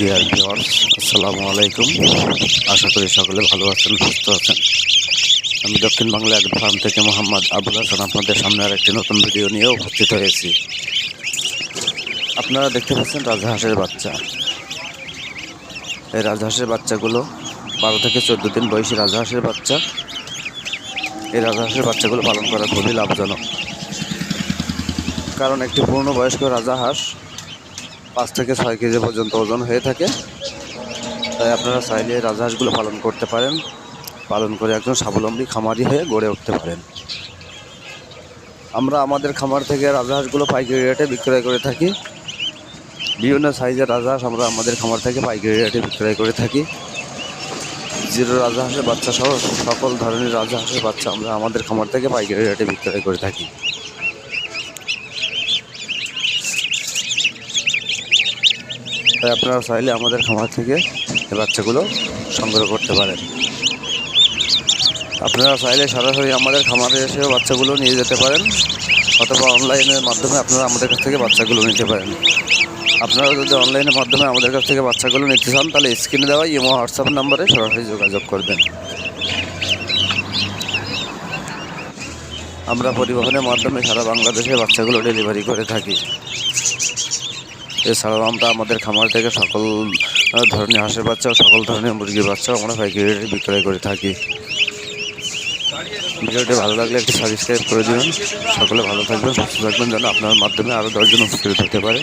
Dear viewers, আসসালামু আলাইকুম। আশা করি সকলে ভালো আছেন, সুস্থ আছেন। আমি দক্ষিণ বাংলা এক ফার্ম থেকে মোহাম্মদ আবুল হাসান আপনাদের সামনে আর একটি নতুন ভিডিও নিয়ে উপস্থিত হয়েছি। আপনারা দেখতে পাচ্ছেন রাজহাঁসের বাচ্চা। এই রাজহাঁসের বাচ্চাগুলো 12 থেকে 14 দিন বয়সী রাজহাঁসের বাচ্চা। এই রাজহাঁসের বাচ্চাগুলো পালন করা খুবই লাভজনক, কারণ একটি পূর্ণবয়স্ক রাজহাঁস 5 থেকে 6 কেজি পর্যন্ত ওজন হয়ে থাকে। তাই আপনারা চাইলে রাজহাঁসগুলো পালন করতে পারেন, পালন করে একজন স্বাবলম্বী খামারি হয়ে গড়ে উঠতে পারেন। আমরা আমাদের খামার থেকে রাজহাঁসগুলো পাইকারি রেটে বিক্রয় করে থাকি। বিভিন্ন সাইজের রাজহাঁস আমরা আমাদের খামার থেকে পাইকারি রেটে বিক্রয় করে থাকি। জিরো রাজহাঁসের বাচ্চা সহ সকল ধরনের রাজহাঁসের বাচ্চা আমরা আমাদের খামার থেকে পাইকারি রেটে বিক্রয় করে থাকি। তাই আপনারা চাইলে আমাদের খামার থেকে এই বাচ্চাগুলো সংগ্রহ করতে পারেন। আপনারা চাইলে সরাসরি আমাদের খামারে এসেও বাচ্চাগুলো নিয়ে যেতে পারেন, অথবা অনলাইনের মাধ্যমে আপনারা আমাদের কাছ থেকে বাচ্চাগুলো নিতে পারেন। আপনারা যদি অনলাইনের মাধ্যমে আমাদের কাছ থেকে বাচ্চাগুলো নিতে চান, তাহলে স্ক্রিনে দেওয়া ইমো হোয়াটসঅ্যাপ নাম্বারে সরাসরি যোগাযোগ করবেন। আমরা পরিবহনের মাধ্যমে সারা বাংলাদেশে বাচ্চাগুলো ডেলিভারি করে থাকি। এছাড়াও আমরা আমাদের খামার থেকে সকল ধরনের হাঁসের বাচ্চা ও সকল ধরনের মুরগির বাচ্চাও আমরা পাইকারি রেটে বিক্রয় করে থাকি। ভিডিওটি ভালো লাগলে একটি সাবস্ক্রাইব করে দিবেন। সকলে ভালো থাকবেন, সুস্থ থাকবেন, যেন আপনার মাধ্যমে আরও 10 জন উপকৃত হতে পারে।